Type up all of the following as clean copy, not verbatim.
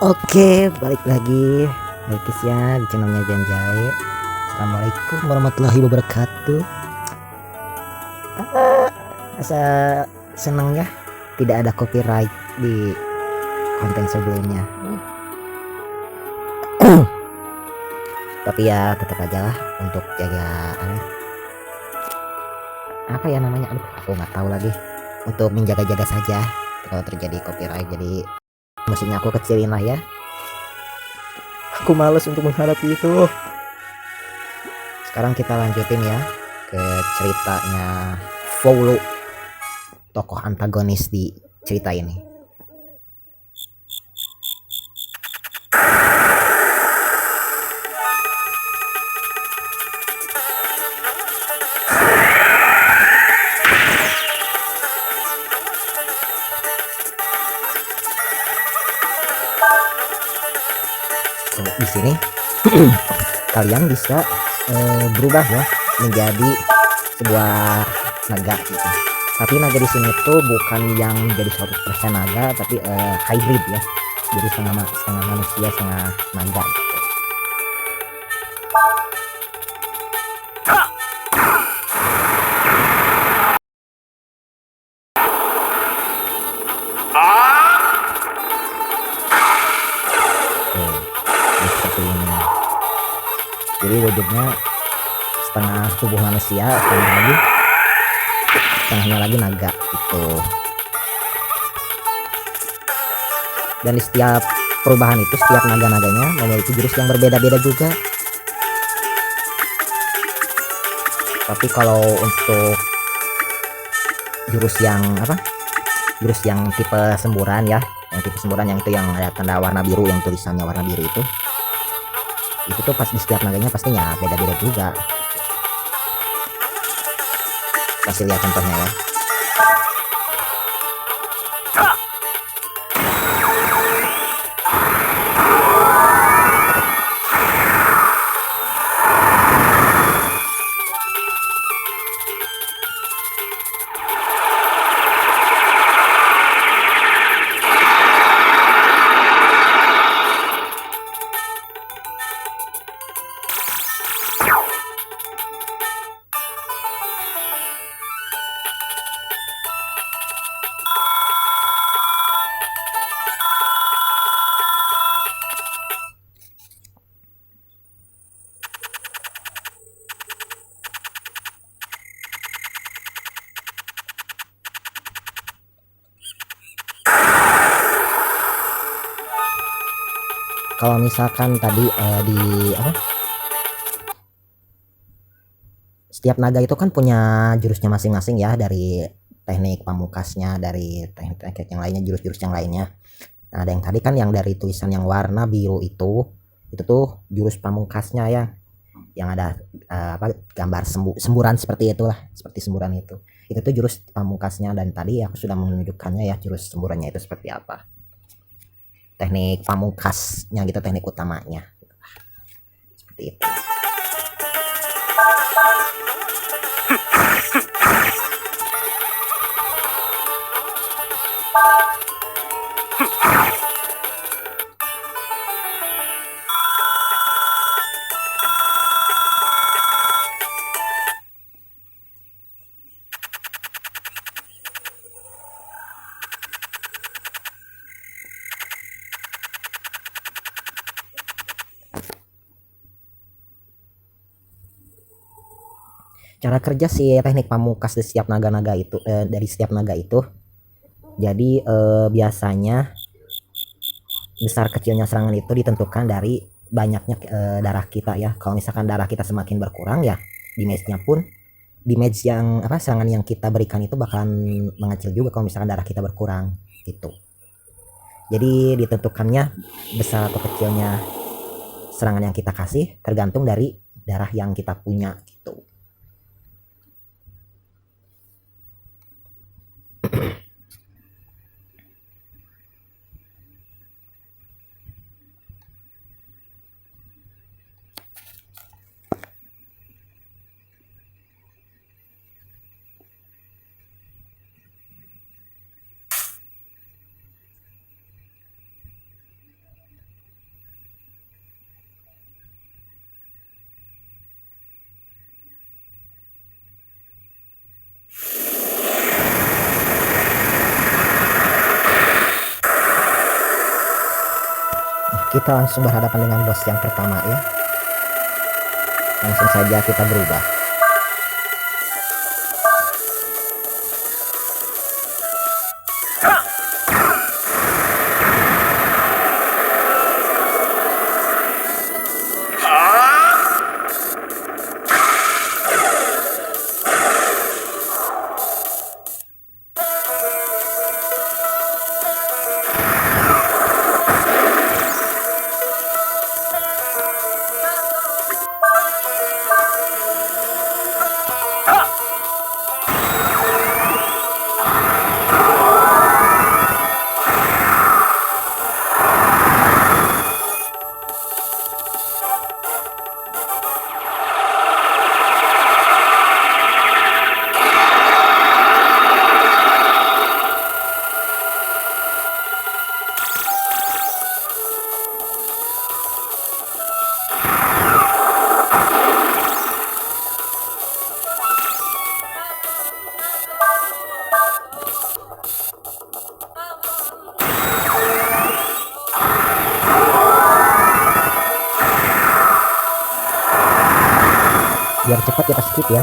Oke, balik lagi ya di channelnya Janjai. Assalamualaikum warahmatullahi wabarakatuh. Asa seneng ya tidak ada copyright di konten sebelumnya. Tapi ya tetap aja lah untuk jaga apa ya namanya, aku nggak tahu lagi, untuk menjaga-jaga saja kalau terjadi copyright. Jadi musiknya aku kecilin lah ya. Aku males untuk menghadapi itu. Sekarang kita lanjutin ya ke ceritanya Follow, tokoh antagonis di cerita ini. Di sini kalian bisa berubah ya menjadi sebuah naga gitu. Tapi naga di sini tuh bukan yang jadi 100% naga, tapi hybrid ya. Jadi setengah manusia, setengah naga gitu. Jadi seperti ini. Jadi wujudnya setengah tubuh manusia, setengahnya lagi naga gitu. Dan di setiap perubahan itu, setiap naga-naganya memiliki jurus yang berbeda-beda juga. Tapi kalau untuk jurus yang jurus yang tipe semburan ya, yang tipe semburan yang itu yang ada tanda warna biru, yang tulisannya warna biru itu tuh pas di setiap naganya pastinya beda-beda juga. Kasih lihat contohnya ya. Kalau misalkan tadi di setiap naga itu kan punya jurusnya masing-masing ya, dari teknik pamungkasnya, dari teknik yang lainnya, jurus-jurus yang lainnya. Nah, ada yang tadi kan yang dari tulisan yang warna biru itu tuh jurus pamungkasnya ya, yang ada gambar semburan seperti itulah, seperti semburan itu tuh jurus pamungkasnya. Dan tadi aku sudah menunjukkannya ya, jurus semburannya itu seperti apa, teknik pamungkasnya gitu, teknik utamanya seperti itu. Cara kerja si teknik pamungkas dari setiap naga-naga itu, dari setiap naga itu, jadi biasanya besar kecilnya serangan itu ditentukan dari banyaknya darah kita ya. Kalau misalkan darah kita semakin berkurang ya, damage-nya pun, damage yang serangan yang kita berikan itu bakalan mengecil juga kalau misalkan darah kita berkurang gitu. Jadi ditentukannya besar atau kecilnya serangan yang kita kasih tergantung dari darah yang kita punya gitu. Kita langsung berhadapan dengan bos yang pertama ya. Langsung saja kita berubah. Biar cepat kita skip ya.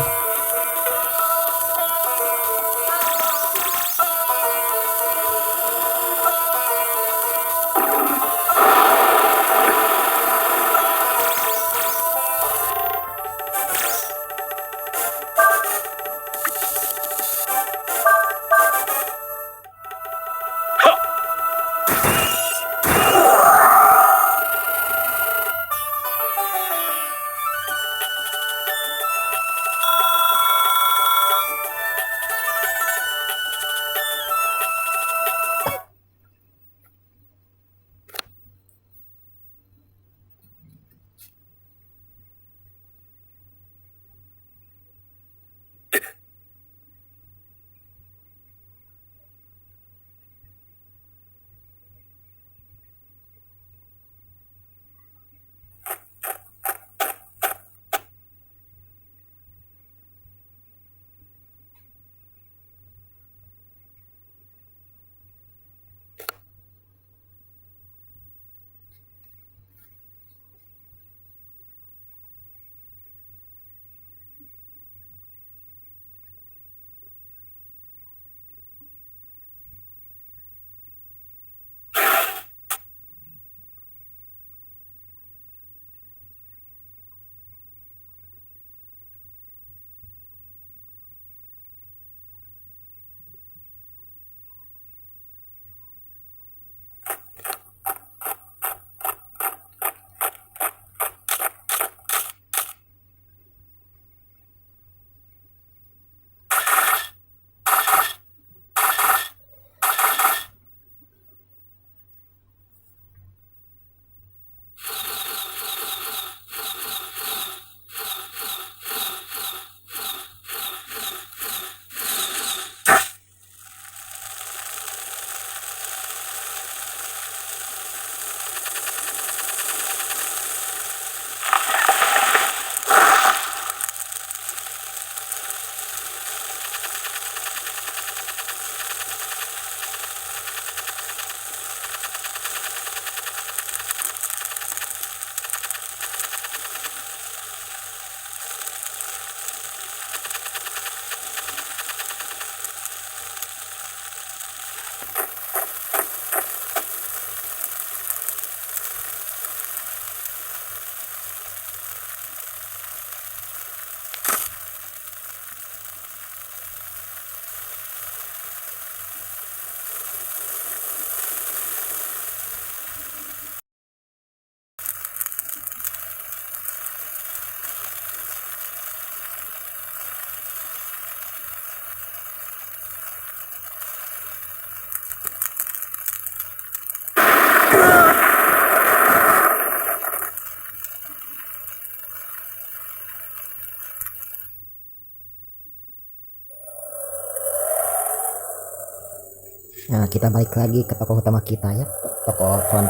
Nah, kita balik lagi ke tokoh utama kita ya, tokoh front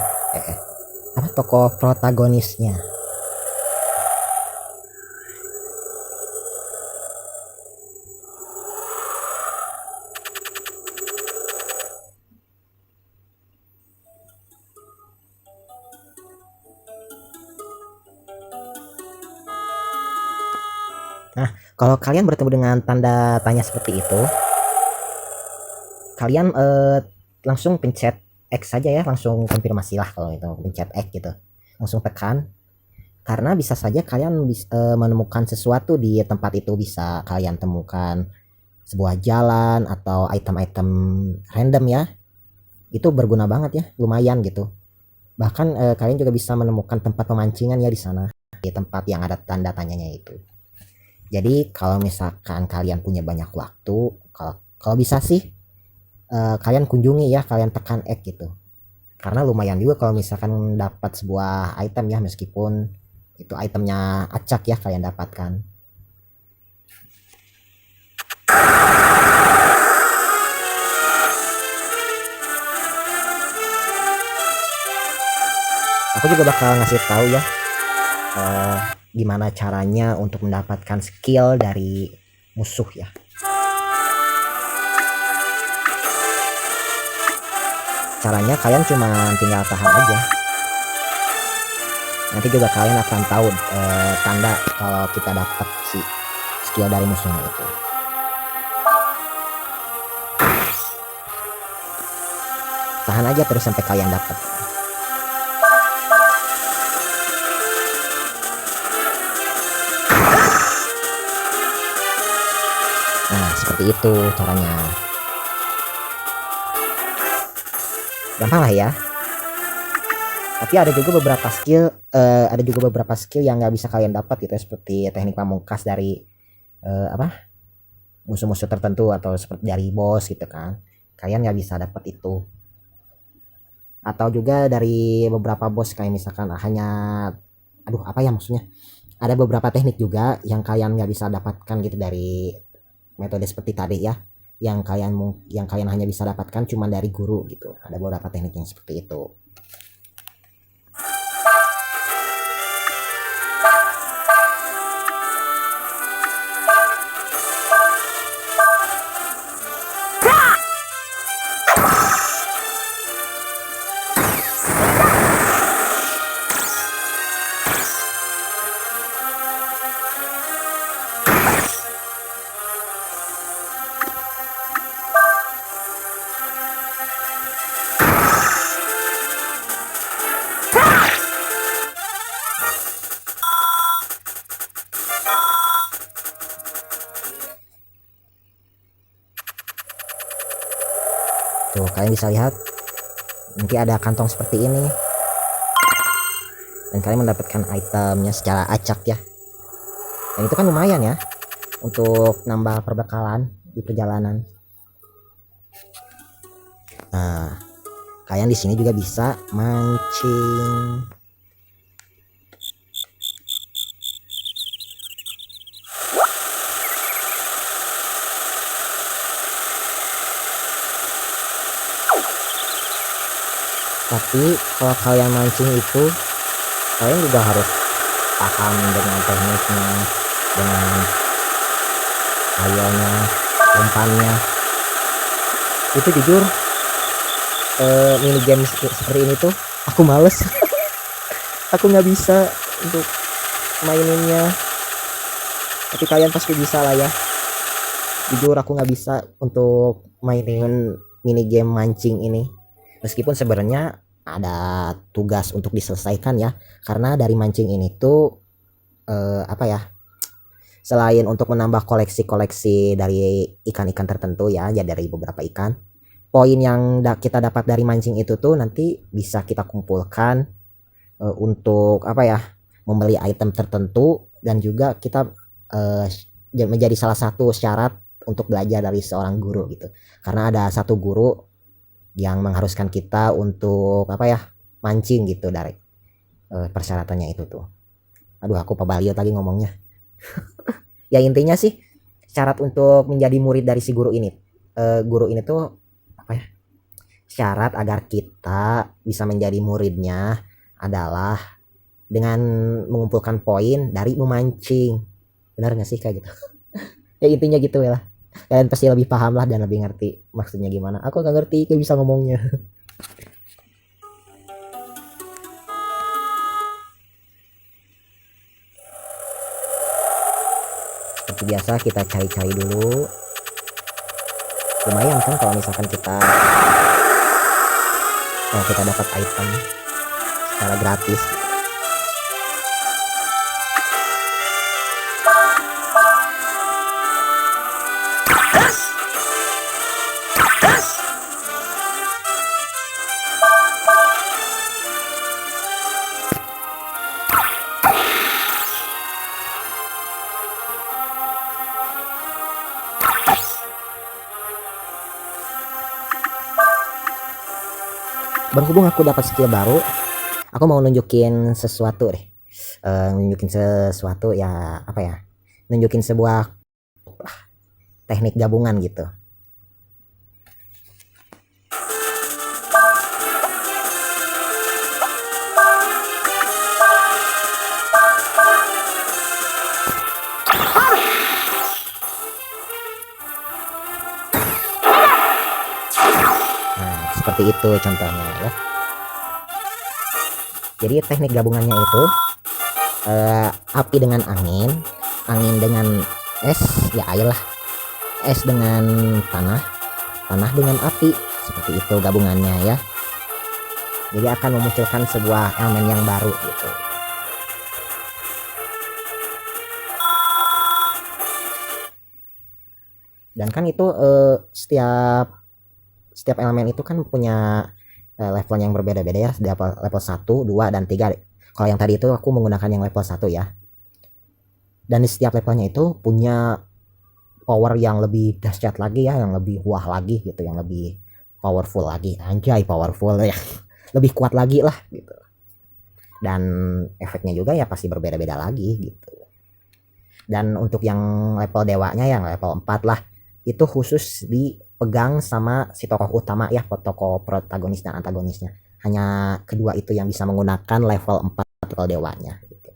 apa tokoh protagonisnya. Nah, kalau kalian bertemu dengan tanda tanya seperti itu, kalian langsung pencet X saja ya, langsung konfirmasi lah kalau itu pencet X gitu. Langsung tekan karena bisa saja kalian menemukan sesuatu di tempat itu, bisa kalian temukan sebuah jalan atau item-item random ya. Itu berguna banget ya, lumayan gitu. Bahkan kalian juga bisa menemukan tempat pemancingan ya di sana, di tempat yang ada tanda tanyanya itu. Jadi kalau misalkan kalian punya banyak waktu, kalau kalau bisa sih kalian kunjungi ya, kalian tekan X gitu. Karena lumayan juga kalau misalkan dapat sebuah item ya, meskipun itu itemnya acak ya kalian dapatkan. Aku juga bakal ngasih tahu ya eh, gimana caranya untuk mendapatkan skill dari musuh ya. Caranya kalian cuma tinggal tahan aja. Nanti juga kalian akan tahu tanda kalau kita dapat si skill dari musuhnya itu. Tahan aja terus sampai kalian dapat. Nah, seperti itu caranya. Gampang lah ya. Tapi ada juga beberapa skill yang nggak bisa kalian dapat gitu ya, seperti teknik pamungkas dari apa musuh-musuh tertentu atau seperti dari bos gitu kan. Kalian nggak bisa dapat itu. Atau juga dari beberapa bos kayak misalkan hanya, aduh apa ya maksudnya, ada beberapa teknik juga yang kalian nggak bisa dapatkan gitu dari metode seperti tadi ya, yang kalian hanya bisa dapatkan cuma dari guru gitu. Ada beberapa teknik yang seperti itu. Tuh kalian bisa lihat nanti ada kantong seperti ini dan kalian mendapatkan itemnya secara acak ya, dan itu kan lumayan ya untuk nambah perbekalan di perjalanan. Nah, kalian di sini juga bisa mancing. Tapi kalau kalian mancing itu kalian juga harus paham dengan tekniknya, dengan ayonya, umpannya. Itu jujur mini game seperti ini tuh aku males. Aku nggak bisa untuk maininnya, tapi kalian pasti bisa lah ya. Jujur aku nggak bisa untuk mainin mini game mancing ini, meskipun sebenarnya ada tugas untuk diselesaikan ya, karena dari mancing ini tuh apa ya, selain untuk menambah koleksi-koleksi dari ikan-ikan tertentu ya, ya dari beberapa ikan, poin yang kita dapat dari mancing itu tuh nanti bisa kita kumpulkan untuk apa ya, membeli item tertentu, dan juga kita menjadi salah satu syarat untuk belajar dari seorang guru gitu, karena ada satu guru yang mengharuskan kita untuk apa ya, mancing gitu dari persyaratannya itu tuh. Aduh aku pabaliot lagi ngomongnya. Ya intinya sih syarat untuk menjadi murid dari si guru ini tuh apa ya, syarat agar kita bisa menjadi muridnya adalah dengan mengumpulkan poin dari memancing. Benar nggak sih kayak gitu? Ya intinya gitu ya lah. Kalian pasti lebih paham lah dan lebih ngerti maksudnya gimana. Aku nggak ngerti, gak bisa ngomongnya. seperti biasa kita cari-cari dulu. Lumayan kan kalau misalkan kita dapat item secara gratis. Berhubung aku dapat skill baru, aku mau nunjukin sesuatu deh. Nunjukin sesuatu ya, apa ya? Nunjukin sebuah teknik gabungan gitu. Seperti itu contohnya ya. Jadi teknik gabungannya itu api dengan angin, angin dengan es, ya air lah, es dengan tanah, tanah dengan api, seperti itu gabungannya ya. Jadi akan memunculkan sebuah elemen yang baru gitu. Dan kan itu setiap elemen itu kan punya level yang berbeda-beda ya, level 1, 2, dan 3. Kalau yang tadi itu aku menggunakan yang level 1 ya. Dan di setiap levelnya itu punya power yang lebih dahsyat lagi ya, yang lebih wah lagi gitu, yang lebih powerful lagi. Anjay, powerful ya. Lebih kuat lagi lah gitu. Dan efeknya juga ya pasti berbeda-beda lagi gitu. Dan untuk yang level dewanya, yang level 4 lah, itu khusus dipegang sama si tokoh utama ya, tokoh protagonis dan antagonisnya. Hanya kedua itu yang bisa menggunakan level 4 level dewanya gitu.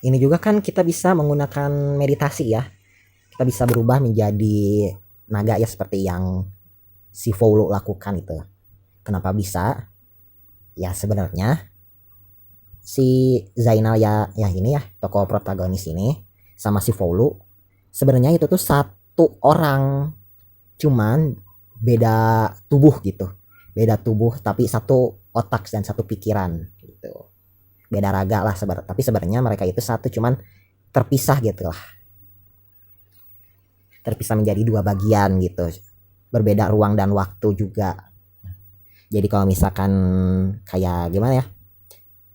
Ini juga kan kita bisa menggunakan meditasi ya. Kita bisa berubah menjadi naga ya, seperti yang si Volo lakukan itu. Kenapa bisa? Ya sebenarnya si Zainal ya ini ya, tokoh protagonis ini sama si Volo sebenarnya itu tuh satu orang, cuman beda tubuh gitu. Beda tubuh tapi satu otak dan satu pikiran gitu. Beda raga lah sebenarnya, tapi sebenarnya mereka itu satu, cuman terpisah gitu lah. Terpisah menjadi dua bagian gitu, berbeda ruang dan waktu juga. Jadi kalau misalkan kayak gimana ya,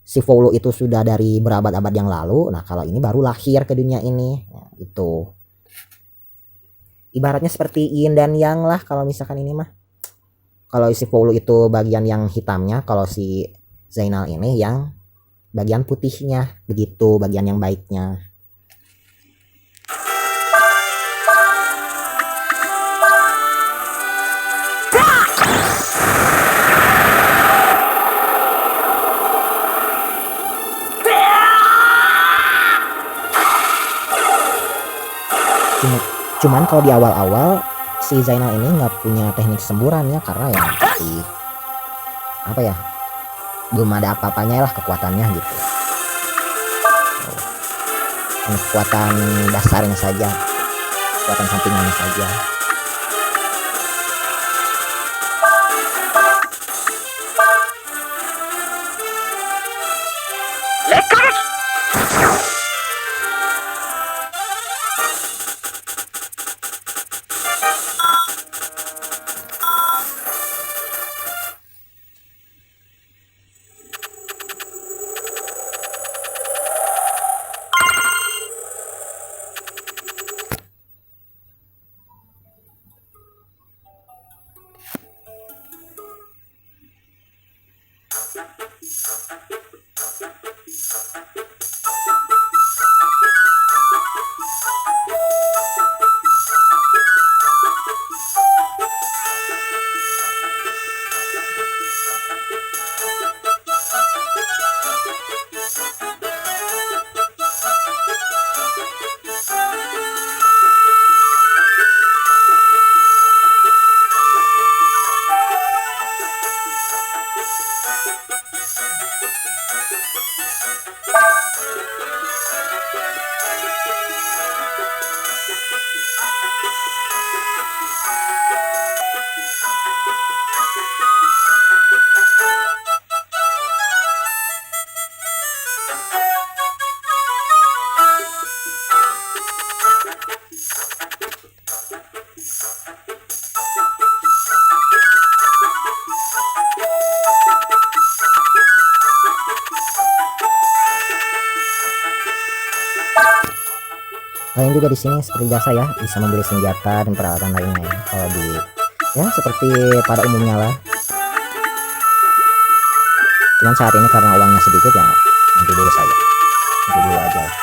si Volo itu sudah dari berabad-abad yang lalu, nah kalau ini baru lahir ke dunia ini, nah, itu ibaratnya seperti yin dan yang lah kalau misalkan ini mah. Kalau si Volo itu bagian yang hitamnya, kalau si Zainal ini yang bagian putihnya, begitu bagian yang baiknya. Cuman kalau di awal-awal si Zainal ini nggak punya teknik semburan ya, karena ya masih apa ya, belum ada apa-apanya lah kekuatannya gitu. Kekuatan dasarnya saja, kekuatan sampingannya saja. Kalian juga di sini seperti biasa ya, bisa membeli senjata dan peralatan lainnya ya. Kalau di ya seperti pada umumnya lah. Cuman saat ini karena uangnya sedikit ya, nanti dulu saja. Nanti dulu aja lah.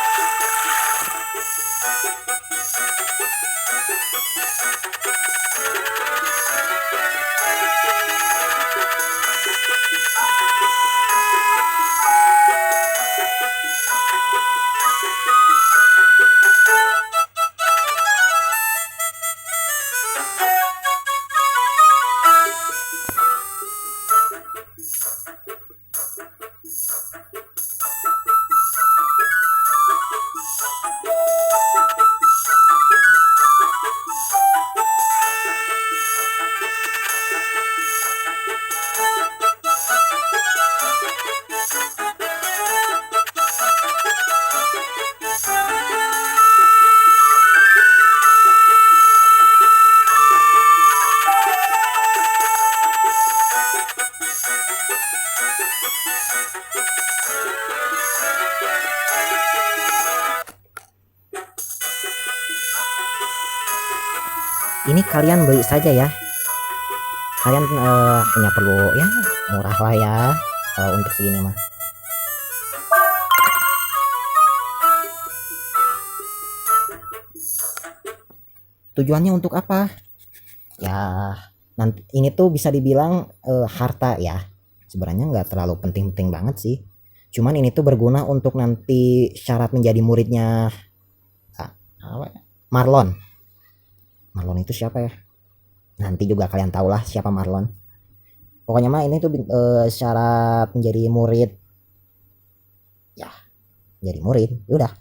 Ini kalian beli saja ya. Kalian hanya perlu ya murah lah ya kalau untuk segini mah. Tujuannya untuk apa? Ya nanti ini tuh bisa dibilang harta ya. Sebenarnya nggak terlalu penting-penting banget sih. Cuman ini tuh berguna untuk nanti syarat menjadi muridnya apa ya? Marlon. Marlon itu siapa ya? Nanti juga kalian tahu lah siapa Marlon. Pokoknya mah ini tuh syarat menjadi murid. Ya, jadi murid. Udah.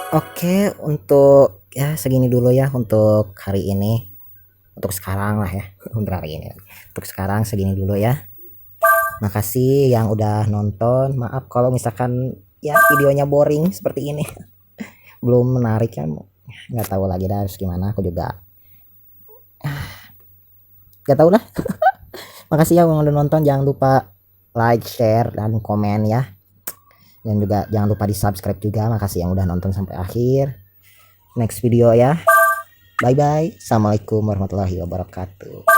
Oke, untuk ya segini dulu ya untuk hari ini. Untuk sekarang lah ya. Untuk hari ini. Untuk sekarang segini dulu ya. Makasih yang udah nonton. Maaf kalau misalkan ya videonya boring seperti ini. Belum menarik kan. Nggak tahu lagi dah harus gimana. Aku juga nggak tahu lah. Makasih ya yang udah nonton. Jangan lupa like, share, dan komen ya. Dan juga jangan lupa di subscribe juga. Makasih yang udah nonton sampai akhir. Next video ya. Bye bye. Assalamualaikum warahmatullahi wabarakatuh.